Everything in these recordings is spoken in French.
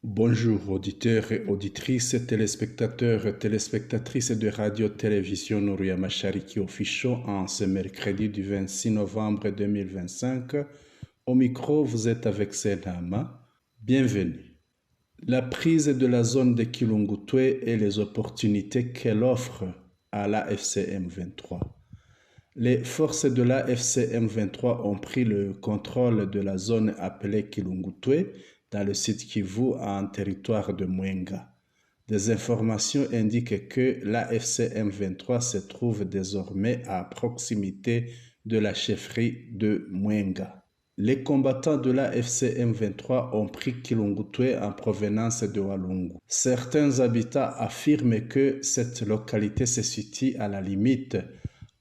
Bonjour auditeurs et auditrices, téléspectateurs et téléspectatrices de Radio-Télévision Nouriama Chariki Official en ce mercredi du 26 novembre 2025. Au micro, vous êtes avec Senama. Bienvenue. La prise de la zone de Kilungutwe et les opportunités qu'elle offre à la FCM 23. Les forces de la FCM 23 ont pris le contrôle de la zone appelée Kilungutwe dans le site Kivu en territoire de Mwenga. Des informations indiquent que la FCM 23 se trouve désormais à proximité de la chefferie de Mwenga. Les combattants de la FCM 23 ont pris Kilungutwe en provenance de Walungu. Certains habitants affirment que cette localité se situe à la limite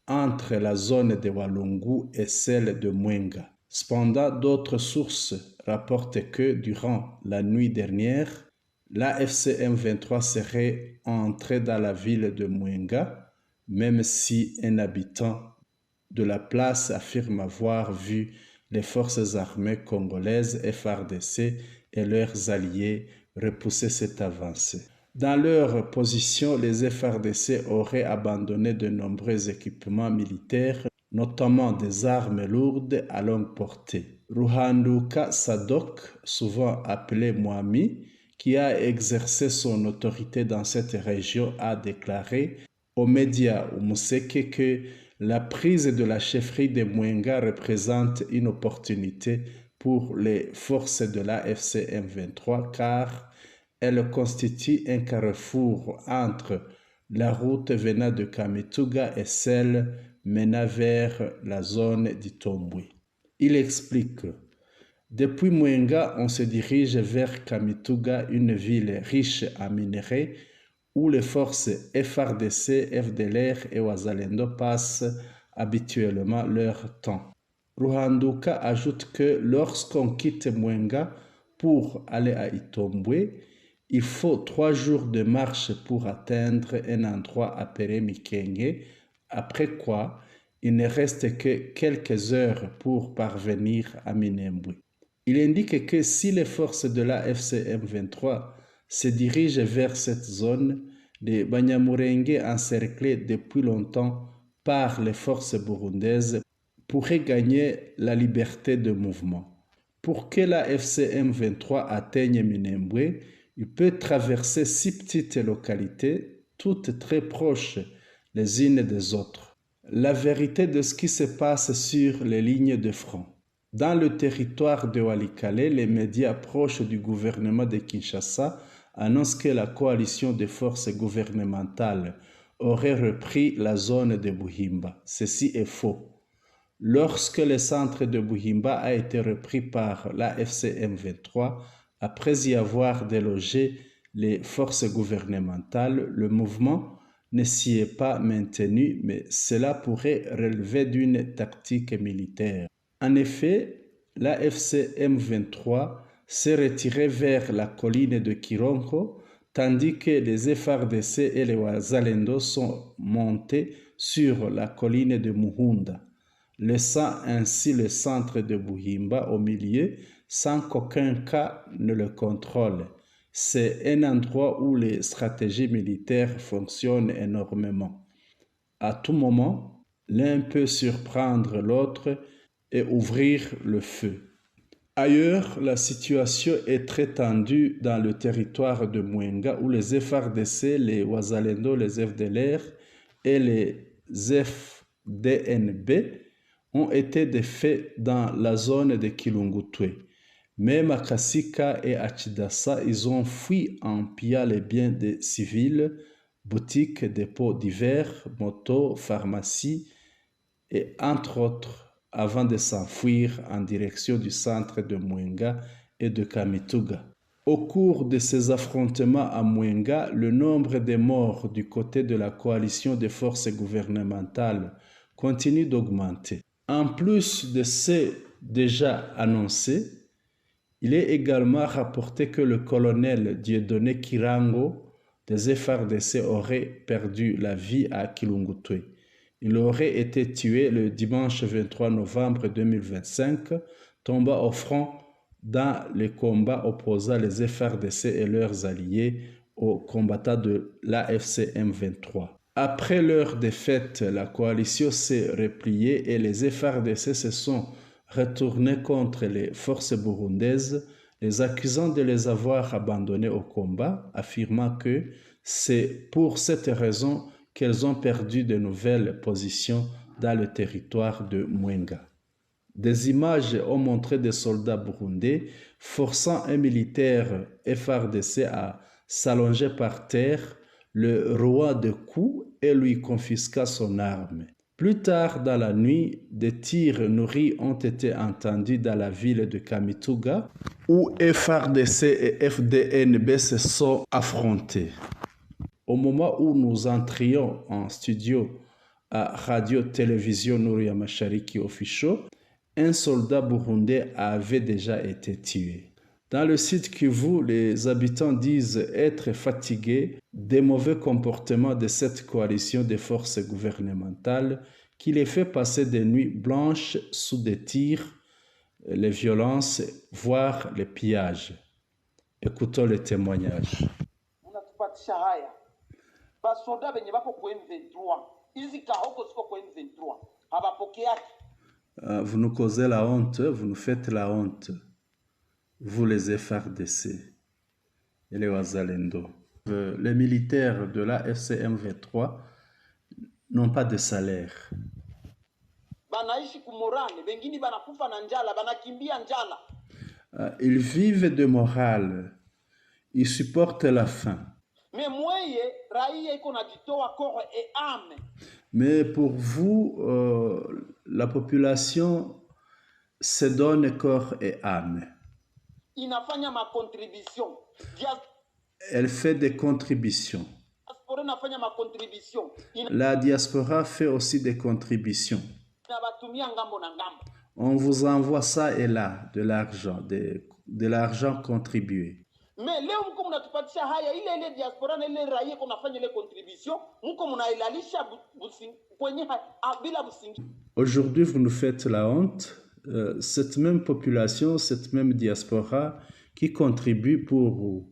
entre la zone de Walungu et celle de Mwenga. Cependant, d'autres sources rapportent que durant la nuit dernière, la FCM 23 serait entrée dans la ville de Mwenga, même si un habitant de la place affirme avoir vu les forces armées congolaises FARDC et leurs alliés repousser cette avancée. Dans leur position, les FARDC auraient abandonné de nombreux équipements militaires, notamment des armes lourdes à longue portée. Ruhanduka Sadok, souvent appelé Mwami, qui a exercé son autorité dans cette région, a déclaré aux médias Umuseke que la prise de la chefferie de Mwenga représente une opportunité pour les forces de la FCM 23 car elle constitue un carrefour entre la route venant de Kamituga et celle menant vers la zone d'Itombwe. Il explique: depuis Mwenga, on se dirige vers Kamituga, une ville riche en minerais où les forces FARDC, FDLR et Wazalendo passent habituellement leur temps. Ruhanduka ajoute que lorsqu'on quitte Mwenga pour aller à Itombwe, il faut 3 jours de marche pour atteindre un endroit appelé Mikenge, après quoi il ne reste que quelques heures pour parvenir à Minembwe. Il indique que si les forces de la FCM 23 se dirigent vers cette zone, les Banyamulenge encerclés depuis longtemps par les forces burundaises pourraient gagner la liberté de mouvement. Pour que la FCM 23 atteigne Minembwe, il peut traverser 6 petites localités, toutes très proches les unes des autres. La vérité de ce qui se passe sur les lignes de front. Dans le territoire de Walikale, les médias proches du gouvernement de Kinshasa annoncent que la coalition des forces gouvernementales aurait repris la zone de Buhimba. Ceci est faux. Lorsque le centre de Buhimba a été repris par la FCM 23, après y avoir délogé les forces gouvernementales, le mouvement ne s'y est pas maintenu, mais cela pourrait relever d'une tactique militaire. En effet, la FCM 23 s'est retirée vers la colline de Kironko, tandis que les FARDC et les Wazalendo sont montés sur la colline de Muhunda, laissant ainsi le centre de Buhimba au milieu sans qu'aucun cas ne le contrôle. C'est un endroit où les stratégies militaires fonctionnent énormément. À tout moment, l'un peut surprendre l'autre et ouvrir le feu. Ailleurs, la situation est très tendue dans le territoire de Mwenga où les FARDC, les Wazalendo, les FDLR et les FDNB ont été défaits dans la zone de Kilungutwe. Même à Kasika et à Chidassa, ils ont fui en pillant les biens des civils, boutiques, dépôts divers, motos, pharmacies et entre autres, avant de s'enfuir en direction du centre de Mwenga et de Kamituga. Au cours de ces affrontements à Mwenga, le nombre de morts du côté de la coalition des forces gouvernementales continue d'augmenter. En plus de ce déjà annoncé, il est également rapporté que le colonel Dieudonné Kirango des FARDC aurait perdu la vie à Kilungutwe. Il aurait été tué le dimanche 23 novembre 2025, tombant au front dans les combats opposant les FRDC et leurs alliés aux combattants de l'AFC M23. Après leur défaite, la coalition s'est repliée et les FRDC se sont retournés contre les forces burundaises, les accusant de les avoir abandonnés au combat, affirmant que c'est pour cette raison qu'elles ont perdu de nouvelles positions dans le territoire de Mwenga. Des images ont montré des soldats burundais forçant un militaire FRDC à s'allonger par terre, le roi de coups et lui confisqua son arme. Plus tard dans la nuit, des tirs nourris ont été entendus dans la ville de Kamituga, où FRDC et FDNB se sont affrontés. Au moment où nous entrions en studio à Radio-Télévision Nouria Mashariki Official, un soldat burundais avait déjà été tué. Dans le sud Kivu, les habitants disent être fatigués des mauvais comportements de cette coalition des forces gouvernementales qui les fait passer des nuits blanches sous des tirs, les violences, voire les pillages. Écoutons les témoignages. Vous nous causez la honte, vous nous faites la honte. Vous les FRDC et les Wazalendo. Les militaires de la FCM 23 n'ont pas de salaire. Ils vivent de morale. Ils supportent la faim. Mais pour vous, la population se donne corps et âme. Elle fait des contributions. La diaspora fait aussi des contributions. On vous envoie ça et là, de l'argent contribué. Aujourd'hui, vous nous faites la honte. Cette même population, cette même diaspora qui contribue pour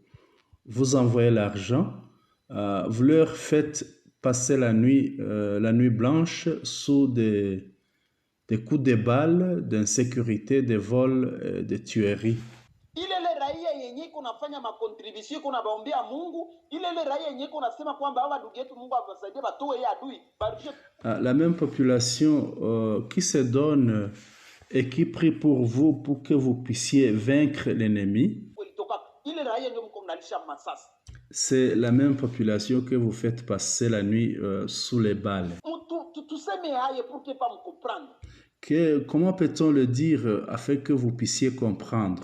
vous envoyer l'argent, vous leur faites passer la nuit blanche sous des coups de balles, d'insécurité, des vols, des tueries. La même population qui se donne et qui prie pour vous pour que vous puissiez vaincre l'ennemi, c'est la même population que vous faites passer la nuit sous les balles. Comment peut-on le dire afin que vous puissiez comprendre?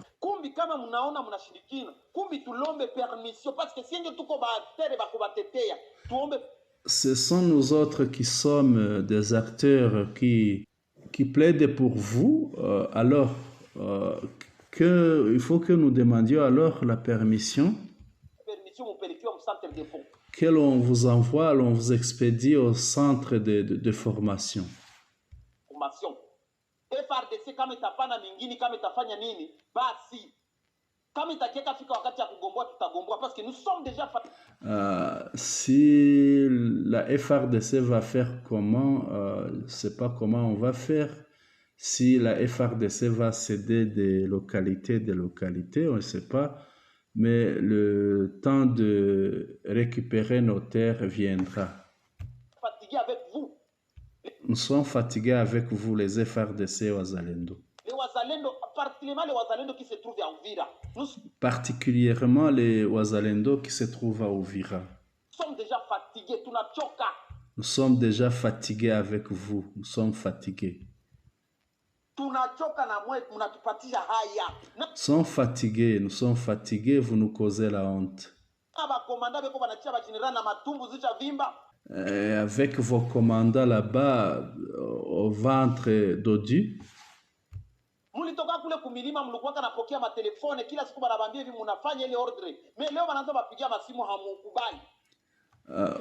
Ce sont nous autres qui sommes des acteurs qui plaident pour vous, alors il faut que nous demandions alors la permission que l'on vous envoie, l'on vous expédie au centre de formation. Si la FRDC va faire comment, je ne sais pas comment on va faire. Si la FRDC va céder des localités, on ne sait pas. Mais le temps de récupérer nos terres viendra. Nous sommes fatigués avec vous, les FRDC et Wazalendo. Particulièrement les Wazalendo qui se trouvent à Uvira. Nous sommes déjà fatigués avec vous. Nous sommes fatigués. Nous sommes fatigués, vous nous causez la honte. Avec vos commandants là-bas au ventre dodu.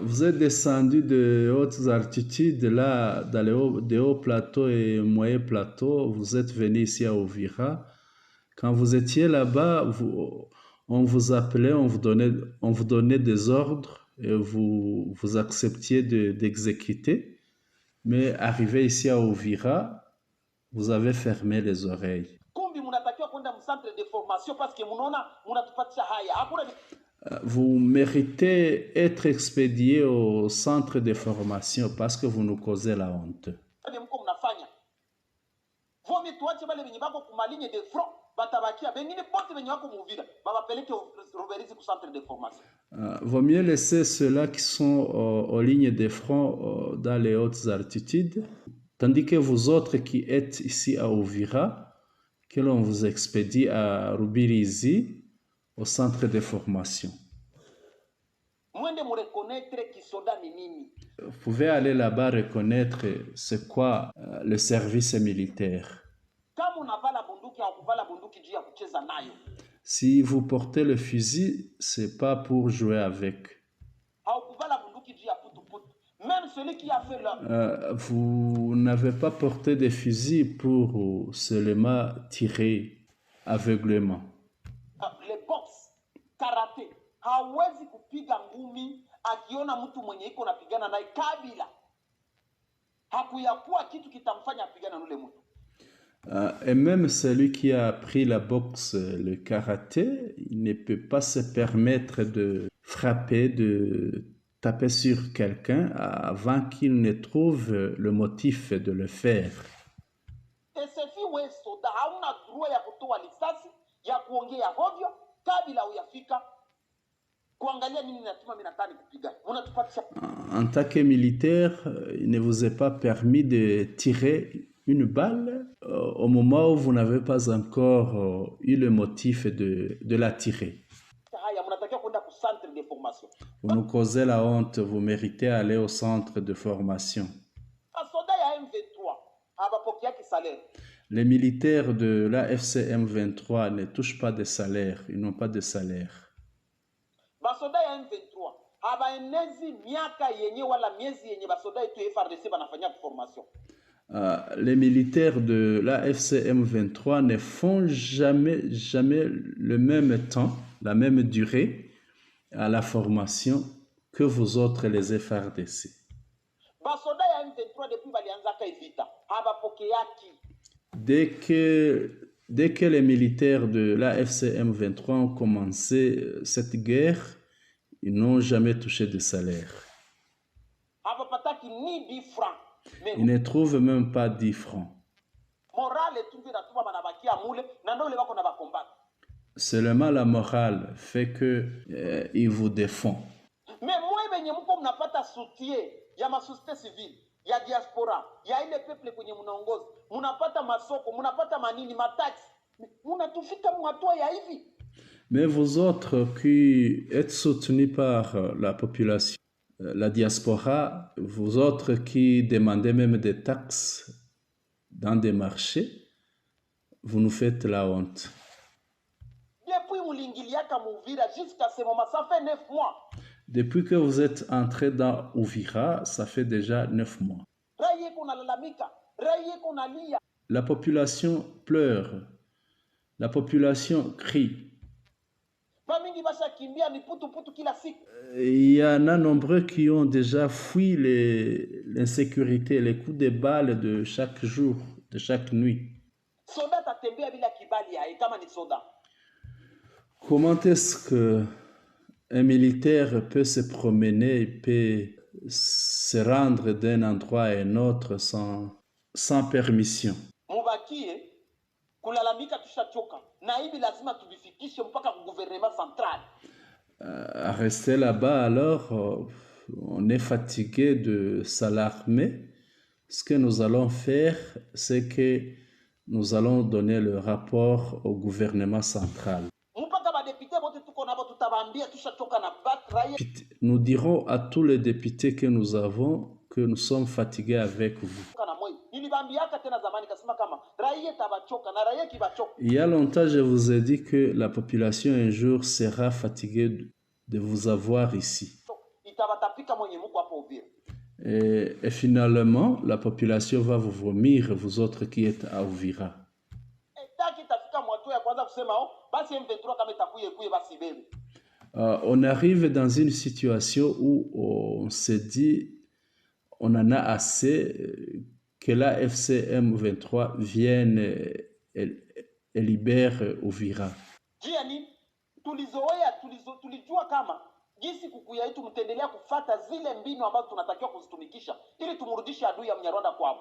Vous êtes descendu de hautes altitudes, là, dans des hauts plateaux et moyens plateaux. Vous êtes venu ici à Uvira. Quand vous étiez là-bas, on vous appelait, on vous donnait des ordres et vous acceptiez d'exécuter. Mais arrivé ici à Uvira, vous avez fermé les oreilles. Kumbi munatakiwa kwenda mcentre de formation parce que munaona munatupatisha haya. Hakuna Vous méritez être expédié au centre de formation parce que vous nous causez la honte. mko mnafanya. Vomi tuache bale benye bako kumaligne de front batabakia bengine bote benye wako muvira babapeleke Ruberizi ku centre de formation. Vaut mieux laisser ceux-là qui sont aux lignes de front dans les hautes altitudes, tandis que vous autres qui êtes ici à Uvira, que l'on vous expédie à Rubirizi, au centre de formation. Vous pouvez aller là-bas reconnaître c'est quoi le service militaire. Si vous portez le fusil, c'est pas pour jouer avec. Même celui qui a fait vous n'avez pas porté de fusil pour seulement tirer aveuglément. Les box, karaté, hawezi kupiga ngumi akiona mtu mwenye iko napigana naye kabila. Hakuyakuwa kitu kitamfanya apigana na yule mtu. Et même celui qui a appris la boxe, le karaté, il ne peut pas se permettre de frapper, de taper sur quelqu'un avant qu'il ne trouve le motif de le faire. En tant que militaire, il ne vous est pas permis de tirer une balle au moment où vous n'avez pas encore eu le motif de la tirer. Vous nous causez la honte, vous méritez aller au centre de formation. Les militaires de la FCM 23 ne touchent pas de salaire, ils n'ont pas de salaire. Les militaires de la FCM 23 ne font jamais le même temps, la même durée à la formation que vous autres les FRDC. Dès que les militaires de la FCM 23 ont commencé cette guerre, ils n'ont jamais touché de salaire. Ils ne trouvent même pas 10 francs. Seulement la morale fait que ils vous défendent. Mais moi, mnapata soutien ya masociété civile, ya diaspora, ya ile peuple kwenye mnaongoza, mnapata masoko, mnapata manini, mataxi, mnatufika mwatua ya hivi. Mais vous autres qui êtes soutenus par la population, la diaspora, vous autres qui demandez même des taxes dans des marchés, vous nous faites la honte. Depuis que vous êtes entré dans Uvira, ça fait déjà 9 mois. La population pleure, la population crie. Il y en a nombreux qui ont déjà fui l'insécurité, les coups de balles de chaque jour, de chaque nuit. Comment est-ce qu'un militaire peut se promener, peut se rendre d'un endroit à un autre sans permission? À rester là-bas, alors, on est fatigué de s'alarmer. Ce que nous allons faire, c'est que nous allons donner le rapport au gouvernement central. Nous dirons à tous les députés que nous avons que nous sommes fatigués avec vous. Il y a longtemps, je vous ai dit que la population un jour sera fatiguée de vous avoir ici. Et finalement, la population va vous vomir, vous autres qui êtes à Uvira. kusema basi M23 kama itakuye kuye basi bebe. On arrive dans une situation où on se dit on en a assez que la FCM 23 vienne et libère Uvira. Jia nini? Tulijua kama jinsi kukuya yetu mtendelea kufata zile mbinu ambazo tunatakiwa kuzitumikisha ili tumrudishe adui ya Mnyarwanda kwao.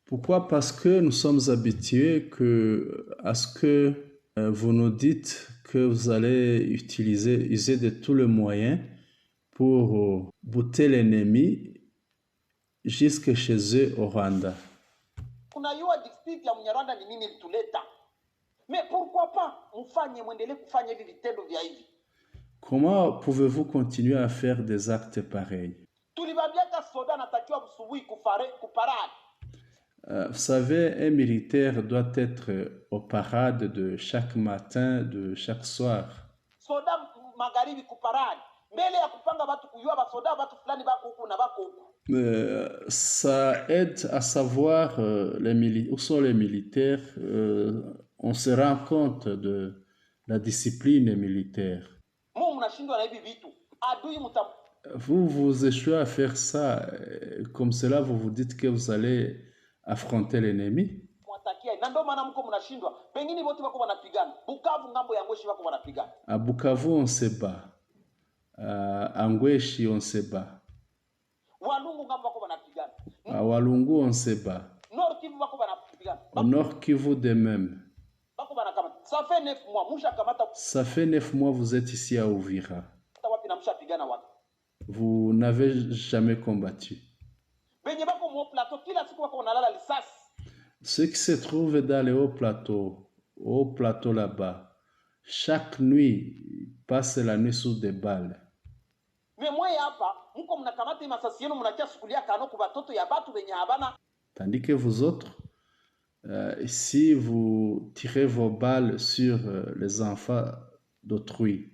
Pourquoi? Parce que nous sommes habitués à ce que vous nous dites que vous allez user de tous les moyens pour buter l'ennemi jusque chez eux au Rwanda. Unajua district ya Mnyarwanda ni nini lituleta? Mais pourquoi pas muendelee kufanya hivi vitendo vya hivi? Comment pouvez-vous continuer à faire des actes pareils? Tulibabiaka soda natakiwa busubuhi kuparade. Vous savez, un militaire doit être aux parades de chaque matin, de chaque soir. Soda magharibi kuparade. Mbele ya kupanga watu kujua basoda watu fulani bako huku na bako huku. Ça aide à savoir où sont les militaires. On se rend compte de la discipline militaire. Vous échouez à faire ça. Comme cela, vous vous dites que vous allez affronter l'ennemi. À Bukavu, on se bat. À Ngweshi, on se bat. À Walungu, on se bat. Au Nord Kivu de même. Ça fait 9 mois vous êtes ici à Uvira. Vous n'avez jamais combattu. Ceux qui se trouvent dans les hauts plateaux là-bas, chaque nuit, passent la nuit sous des balles. Tandis que vous autres, si vous tirez vos balles sur les enfants d'autrui,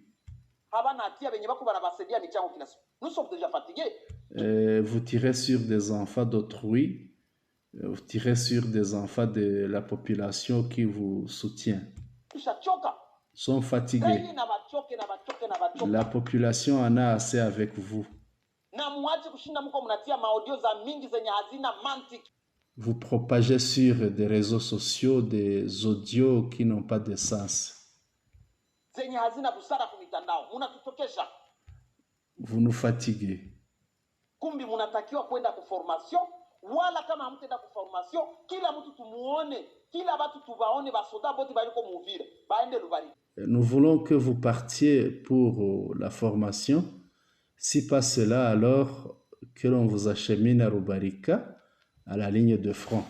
vous tirez sur des enfants d'autrui, vous tirez sur des enfants de la population qui vous soutient. Sont fatigués. La population en a assez avec vous. Vous propagez sur des réseaux sociaux des audios qui n'ont pas de sens. Vous nous fatiguez. Nous voulons que vous partiez pour la formation. Si pas cela, alors que l'on vous achemine à Rubarika, à la ligne de front.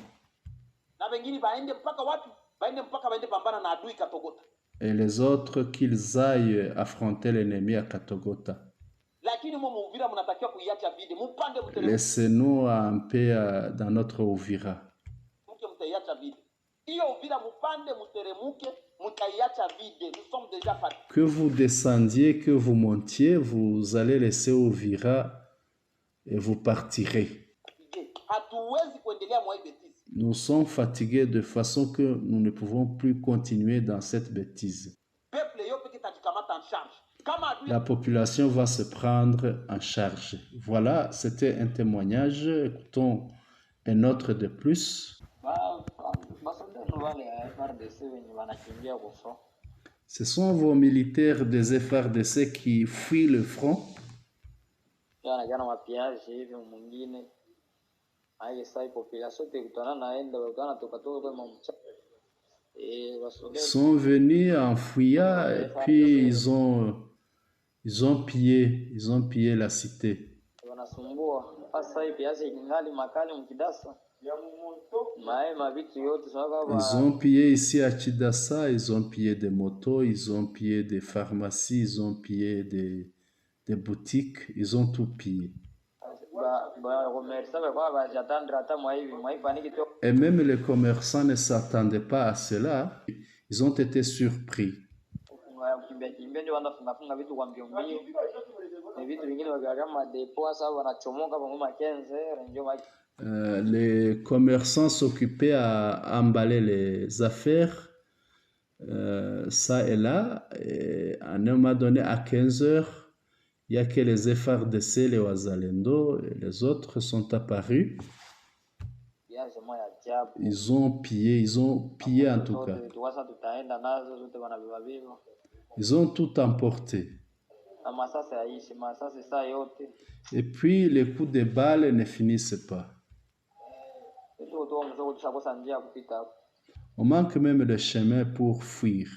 Et les autres qu'ils aillent affronter l'ennemi à Katogota. Laissez-nous en paix dans notre Uvira. Que vous descendiez, que vous montiez, vous allez laisser Uvira et vous partirez. Nous sommes fatigués de façon que nous ne pouvons plus continuer dans cette bêtise. La population va se prendre en charge. Voilà, c'était un témoignage. Écoutons un autre de plus. Ce sont vos militaires des FRDC qui fuient le front. Ils sont venus en fouillant et puis ils ont pillé la cité. Ils ont pillé ici à Chidassa, ils ont pillé des motos, ils ont pillé des pharmacies, ils ont pillé des boutiques, ils ont tout pillé. Et même les commerçants ne s'attendaient pas à cela. Ils ont été surpris. Les commerçants s'occupaient à emballer les affaires ça et là. Et à un moment donné, à 15 heures, il n'y a que les FARDC, les Wazalendo, et les autres sont apparus. Ils ont pillé en tout cas. Ils ont tout emporté. Et puis les coups de balles ne finissent pas. On manque même de chemin pour fuir.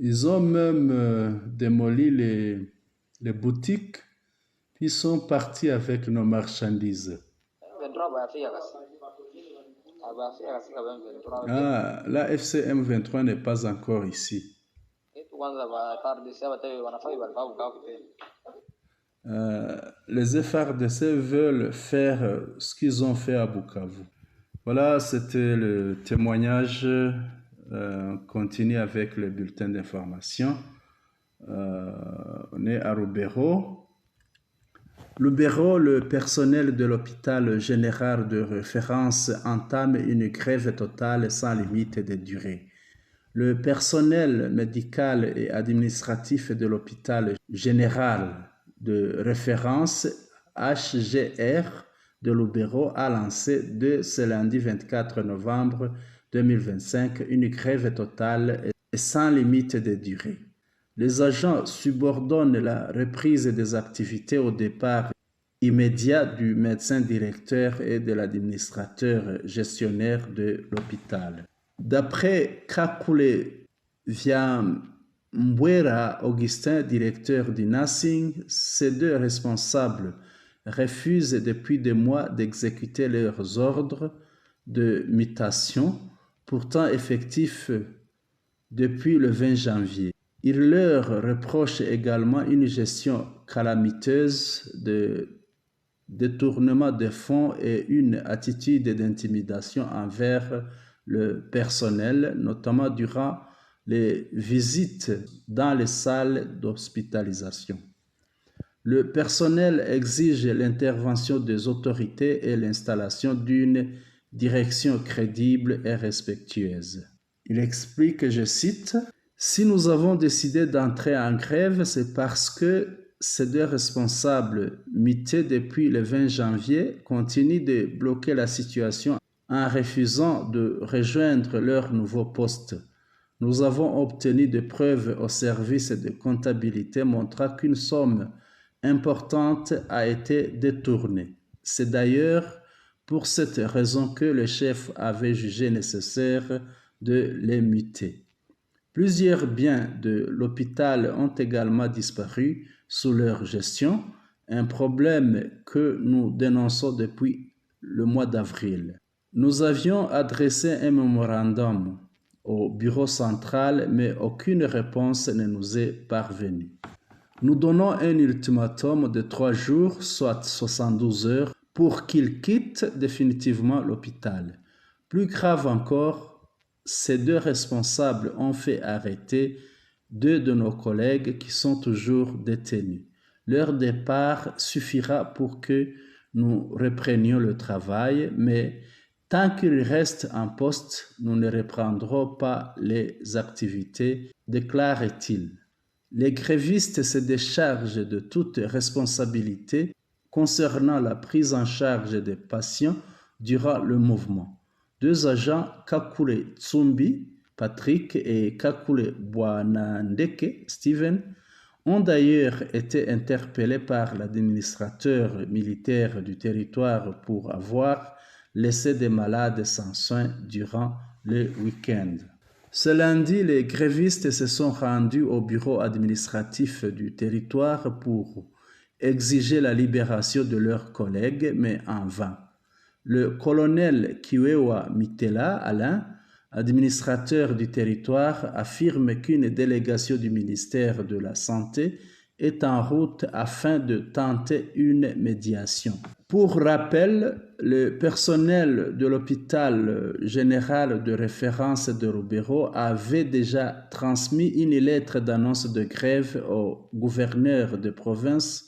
Ils ont même démoli les boutiques, puis ils sont partis avec nos marchandises. Ah, la FCM 23 n'est pas encore ici. Les FARDC veulent faire ce qu'ils ont fait à Bukavu. Voilà, c'était le témoignage. On continue avec le bulletin d'information. On est à Lubero. Lubero, le personnel de l'hôpital général de référence entame une grève totale sans limite de durée. Le personnel médical et administratif de l'hôpital général de référence HGR de Lubero a lancé dès ce lundi 24 novembre 2025 une grève totale et sans limite de durée. Les agents subordonnent la reprise des activités au départ immédiat du médecin directeur et de l'administrateur gestionnaire de l'hôpital. D'après Kakule Viambwera Augustin, directeur du nursing, ces deux responsables refusent depuis des mois d'exécuter leurs ordres de mutation, pourtant effectifs depuis le 20 janvier. Il leur reproche également une gestion calamiteuse de détournement de fonds et une attitude d'intimidation envers le personnel, notamment durant les visites dans les salles d'hospitalisation. Le personnel exige l'intervention des autorités et l'installation d'une direction crédible et respectueuse. Il explique, je cite, « Si nous avons décidé d'entrer en grève, c'est parce que ces deux responsables, mutés depuis le 20 janvier, continuent de bloquer la situation en refusant de rejoindre leur nouveau poste. Nous avons obtenu des preuves au service de comptabilité montrant qu'une somme importante a été détournée. C'est d'ailleurs pour cette raison que le chef avait jugé nécessaire de les muter. Plusieurs biens de l'hôpital ont également disparu sous leur gestion, un problème que nous dénonçons depuis le mois d'avril. Nous avions adressé un mémorandum au bureau central, mais aucune réponse ne nous est parvenue. Nous donnons un ultimatum de 3 jours, soit 72 heures, pour qu'ils quittent définitivement l'hôpital. Plus grave encore, ces deux responsables ont fait arrêter 2 de nos collègues qui sont toujours détenus. Leur départ suffira pour que nous reprenions le travail, mais tant qu'ils restent en poste, nous ne reprendrons pas les activités, déclare-t-il. Les grévistes se déchargent de toute responsabilité concernant la prise en charge des patients durant le mouvement. 2 agents, Kakule Tsumbi, Patrick, et Kakule Bwanandeke, Steven, ont d'ailleurs été interpellés par l'administrateur militaire du territoire pour avoir laissé des malades sans soins durant le week-end. Ce lundi, les grévistes se sont rendus au bureau administratif du territoire pour exiger la libération de leurs collègues, mais en vain. Le colonel Kiwewa Mitela Alain, administrateur du territoire, affirme qu'une délégation du ministère de la Santé est en route afin de tenter une médiation. Pour rappel, le personnel de l'hôpital général de référence de Lubero avait déjà transmis une lettre d'annonce de grève au gouverneur de province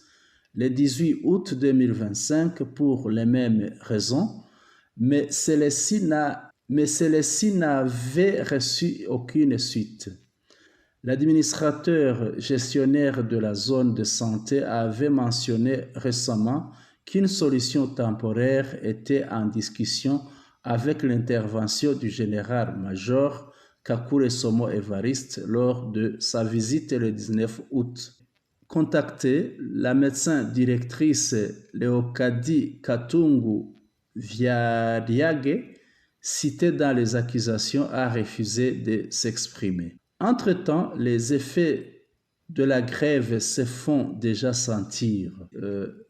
le 18 août 2025 pour les mêmes raisons, mais celui-ci n'avait reçu aucune suite. L'administrateur gestionnaire de la zone de santé avait mentionné récemment qu'une solution temporaire était en discussion avec l'intervention du général-major Kakule Somo Evariste lors de sa visite le 19 août. Contactée, la médecin directrice Leokadi Katungu Vyariage, citée dans les accusations, a refusé de s'exprimer. Entre-temps, les effets de la grève se font déjà sentir.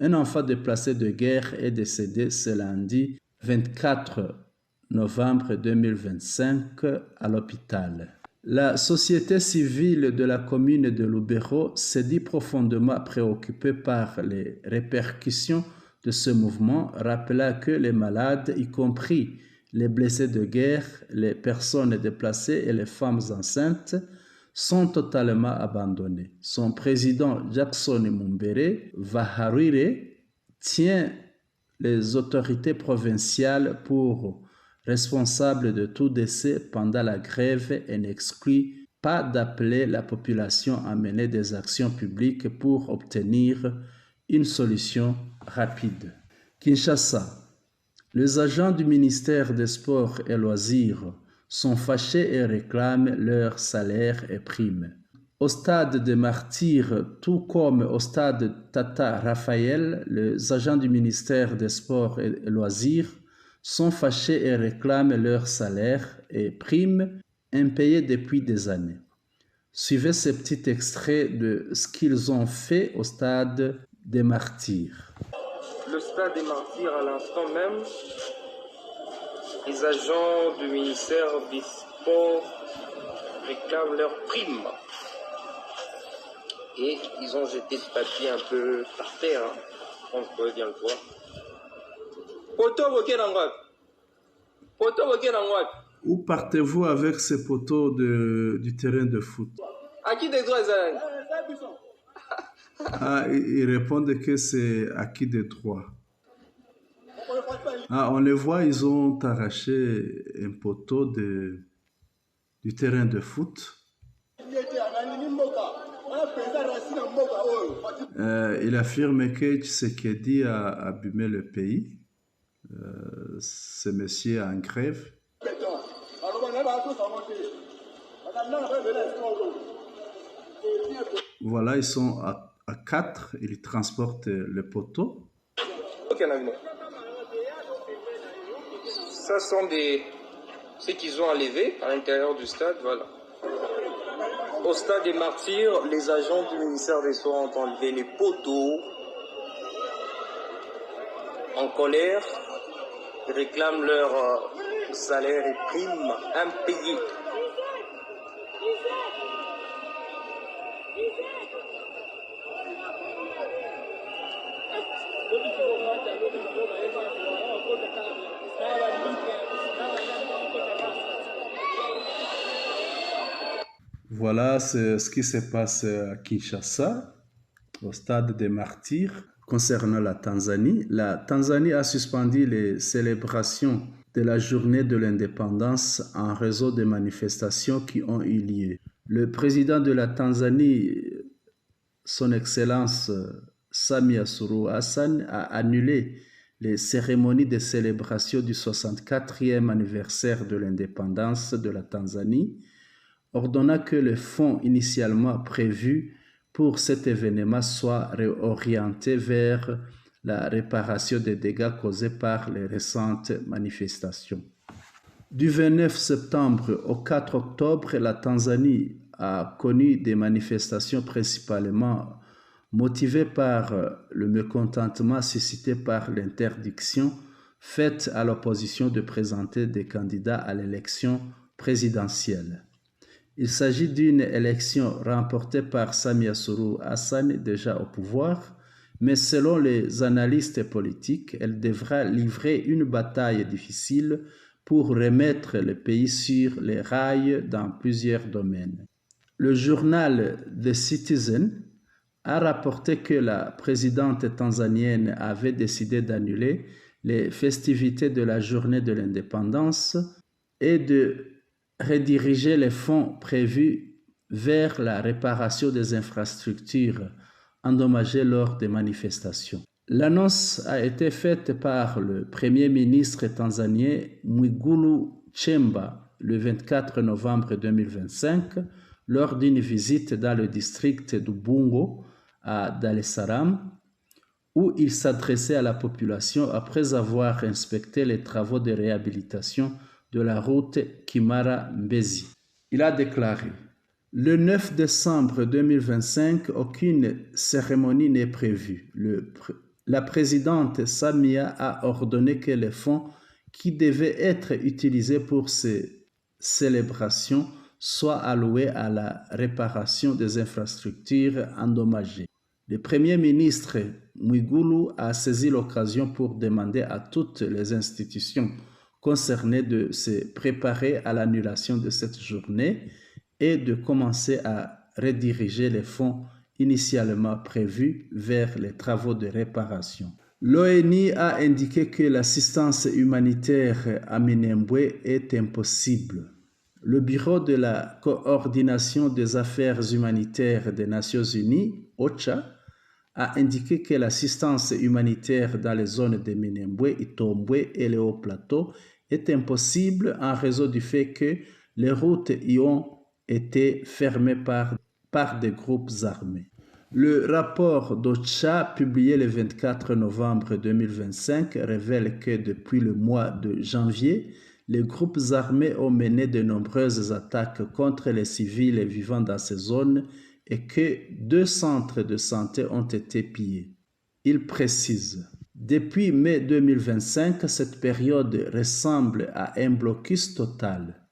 Un enfant déplacé de guerre est décédé ce lundi 24 novembre 2025 à l'hôpital. La société civile de la commune de Lubero s'est dit profondément préoccupée par les répercussions de ce mouvement, rappelant que les malades, y compris les blessés de guerre, les personnes déplacées et les femmes enceintes, sont totalement abandonnés. Son président Jackson Mumbere Vaharire tient les autorités provinciales pour responsables de tout décès pendant la grève et n'exclut pas d'appeler la population à mener des actions publiques pour obtenir une solution rapide. Kinshasa. Les agents du ministère des Sports et Loisirs sont fâchés et réclament leurs salaires et primes. Au stade des Martyrs, tout comme au stade Tata Raphaël, les agents du ministère des Sports et Loisirs sont fâchés et réclament leurs salaires et primes impayés depuis des années. Suivez ce petit extrait de ce qu'ils ont fait au stade des Martyrs. Le stade des Martyrs, à l'instant même, les agents du ministère des Sports réclament leurs primes. Et ils ont jeté ce papier un peu par terre, hein. On peut bien le voir. Où partez-vous avec ces poteaux du terrain de foot? Ils répondent que c'est acquis des droits. On les voit, ils ont arraché un poteau du terrain de foot. Il affirme que Tshisekedi a abîmé le pays. Ce monsieur est en grève. Voilà, ils sont à 4, ils transportent le poteau. Ça sont ceux qu'ils ont enlevés à l'intérieur du stade, voilà. Au stade des Martyrs, les agents du ministère des Sports ont enlevé les poteaux en colère. Ils réclament leur salaire et primes impayés. Voilà ce qui se passe à Kinshasa, au stade des Martyrs. Concernant la Tanzanie a suspendu les célébrations de la journée de l'indépendance en raison des manifestations qui ont eu lieu. Le président de la Tanzanie, son Excellence Samia Suluhu Hassan, a annulé les cérémonies de célébration du 64e anniversaire de l'indépendance de la Tanzanie, ordonnant que les fonds initialement prévus pour cet événement soient réorientés vers la réparation des dégâts causés par les récentes manifestations. Du 29 septembre au 4 octobre, la Tanzanie a connu des manifestations principalement motivées par le mécontentement suscité par l'interdiction faite à l'opposition de présenter des candidats à l'élection présidentielle. Il s'agit d'une élection remportée par Samia Suluhu Hassan, déjà au pouvoir, mais selon les analystes politiques, elle devra livrer une bataille difficile pour remettre le pays sur les rails dans plusieurs domaines. Le journal The Citizen a rapporté que la présidente tanzanienne avait décidé d'annuler les festivités de la journée de l'indépendance et de rediriger les fonds prévus vers la réparation des infrastructures endommagées lors des manifestations. L'annonce a été faite par le Premier ministre tanzanien Mwigulu Nchemba le 24 novembre 2025 lors d'une visite dans le district d'Ubungo à Dar es Salaam, où il s'adressait à la population après avoir inspecté les travaux de réhabilitation de la route Kimara-Mbezi. Il a déclaré: le 9 décembre 2025, aucune cérémonie n'est prévue. La présidente Samia a ordonné que les fonds qui devaient être utilisés pour ces célébrations soient alloués à la réparation des infrastructures endommagées. Le Premier ministre Mwigulu a saisi l'occasion pour demander à toutes les institutions concernées de se préparer à l'annulation de cette journée et de commencer à rediriger les fonds initialement prévus vers les travaux de réparation. L'ONU a indiqué que l'assistance humanitaire à Minembwe est impossible. Le Bureau de la coordination des affaires humanitaires des Nations Unies, OCHA, a indiqué que l'assistance humanitaire dans les zones de Minembwe, Itombwe et le Haut-Plateau est impossible en raison du fait que les routes y ont été fermées par des groupes armés. Le rapport d'OCHA publié le 24 novembre 2025 révèle que depuis le mois de janvier, les groupes armés ont mené de nombreuses attaques contre les civils vivant dans ces zones et que 2 centres de santé ont été pillés. Il précise: depuis mai 2025, cette période ressemble à un blocus total.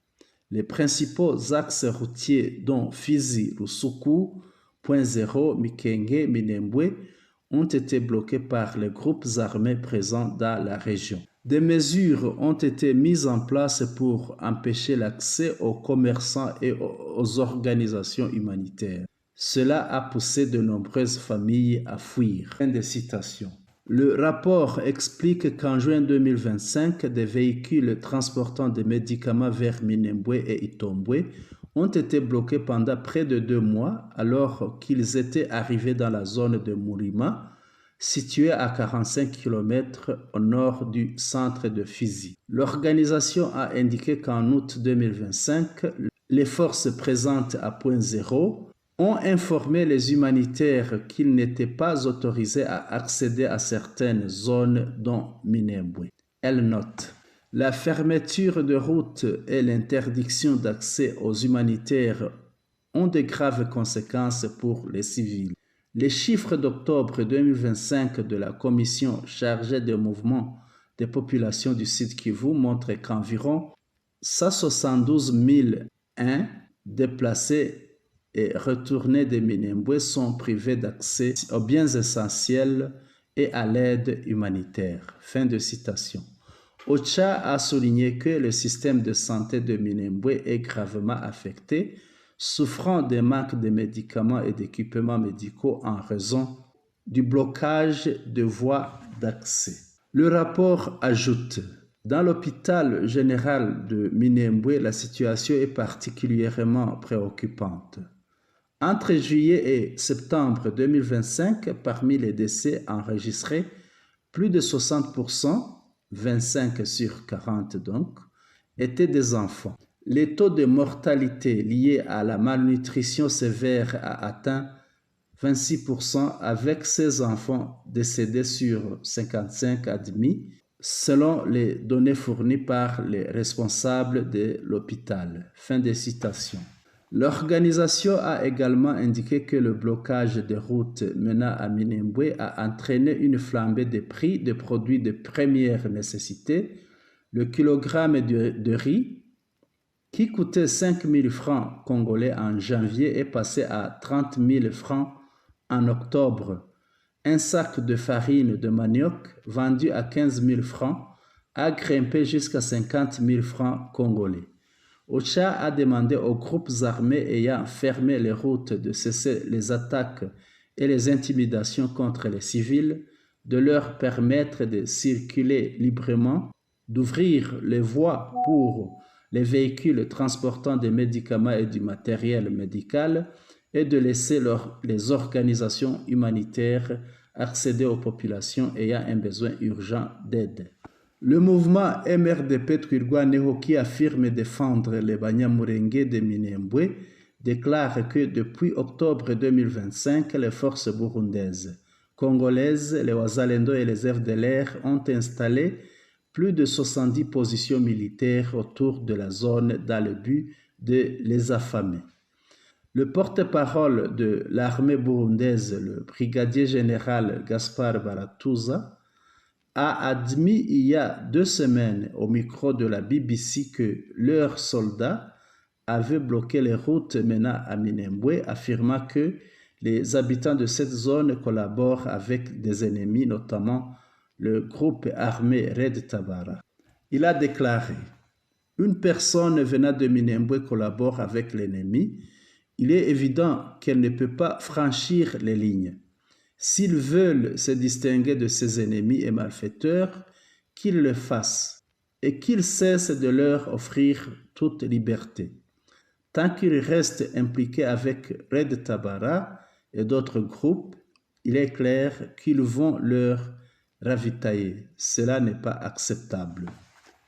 Les principaux axes routiers dont Fizi, Rusuku, Point Zéro, Mikenge, Minembwe ont été bloqués par les groupes armés présents dans la région. Des mesures ont été mises en place pour empêcher l'accès aux commerçants et aux organisations humanitaires. Cela a poussé de nombreuses familles à fuir. Fin de citation. Le rapport explique qu'en juin 2025, des véhicules transportant des médicaments vers Minembwe et Itombwe ont été bloqués pendant près de 2 mois alors qu'ils étaient arrivés dans la zone de Murima, située à 45 km au nord du centre de Fizi. L'organisation a indiqué qu'en août 2025, les forces présentes à Point Zéro ont informé les humanitaires qu'ils n'étaient pas autorisés à accéder à certaines zones dont Minembwe. Elle note: la fermeture de routes et l'interdiction d'accès aux humanitaires ont de graves conséquences pour les civils. Les chiffres d'octobre 2025 de la commission chargée des mouvements des populations du Sud Kivu montrent qu'environ 172 001 déplacés et retournés de Minembwe sont privés d'accès aux biens essentiels et à l'aide humanitaire. Fin de citation. OCHA a souligné que le système de santé de Minembwe est gravement affecté, souffrant des manques de médicaments et d'équipements médicaux en raison du blocage de voies d'accès. Le rapport ajoute: dans l'hôpital général de Minembwe, la situation est particulièrement préoccupante. Entre juillet et septembre 2025, parmi les décès enregistrés, plus de 60%, 25 sur 40 donc, étaient des enfants. Le taux de mortalité lié à la malnutrition sévère a atteint 26% avec 16 enfants décédés sur 55 admis, selon les données fournies par les responsables de l'hôpital. Fin de citation. L'organisation a également indiqué que le blocage des routes menant à Minembwe a entraîné une flambée des prix des produits de première nécessité. Le kilogramme de riz, qui coûtait 5 000 francs congolais en janvier, est passé à 30 000 francs en octobre. Un sac de farine de manioc vendu à 15 000 francs a grimpé jusqu'à 50 000 francs congolais. OCHA a demandé aux groupes armés ayant fermé les routes de cesser les attaques et les intimidations contre les civils, de leur permettre de circuler librement, d'ouvrir les voies pour les véhicules transportant des médicaments et du matériel médical et de laisser les organisations humanitaires accéder aux populations ayant un besoin urgent d'aide. Le mouvement MRDP Twirwaneho, qui affirme défendre les Banyamulenge de Minembwe, déclare que depuis octobre 2025, les forces burundaises, congolaises, les Wazalendo et les FDLR ont installé plus de 70 positions militaires autour de la zone dans le but de les affamer. Le porte-parole de l'armée burundaise, le brigadier général Gaspard Baratuza, a admis il y a 2 semaines au micro de la BBC que leurs soldats avaient bloqué les routes menant à Minembwe, affirmant que les habitants de cette zone collaborent avec des ennemis, notamment le groupe armé Red Tabara. Il a déclaré « Une personne venant de Minembwe collabore avec l'ennemi. Il est évident qu'elle ne peut pas franchir les lignes. S'ils veulent se distinguer de ses ennemis et malfaiteurs, qu'ils le fassent et qu'ils cessent de leur offrir toute liberté. Tant qu'ils restent impliqués avec Red Tabara et d'autres groupes, il est clair qu'ils vont leur ravitailler. Cela n'est pas acceptable. »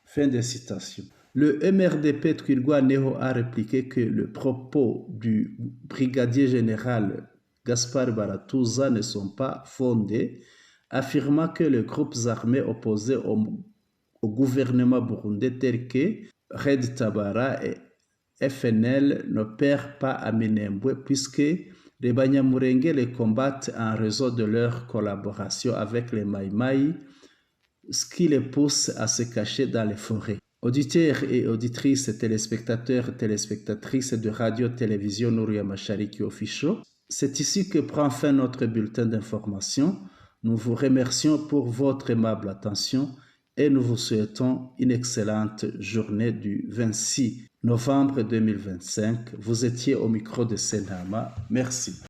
Fin de citation. Le MRDP Twirwaneho a répliqué que le propos du brigadier général Gaspard Baratuza ne sont pas fondés, affirmant que les groupes armés opposés au gouvernement burundais tels que Red Tabara et FNL n'opèrent pas à Minembwe puisque les Banyamulenge les combattent en raison de leur collaboration avec les Maïmaï, ce qui les pousse à se cacher dans les forêts. Auditeurs et auditrices, téléspectateurs et téléspectatrices de Radio-Télévision Nouria Mashariki Official, c'est ici que prend fin notre bulletin d'information. Nous vous remercions pour votre aimable attention et nous vous souhaitons une excellente journée du 26 novembre 2025. Vous étiez au micro de Senama. Merci.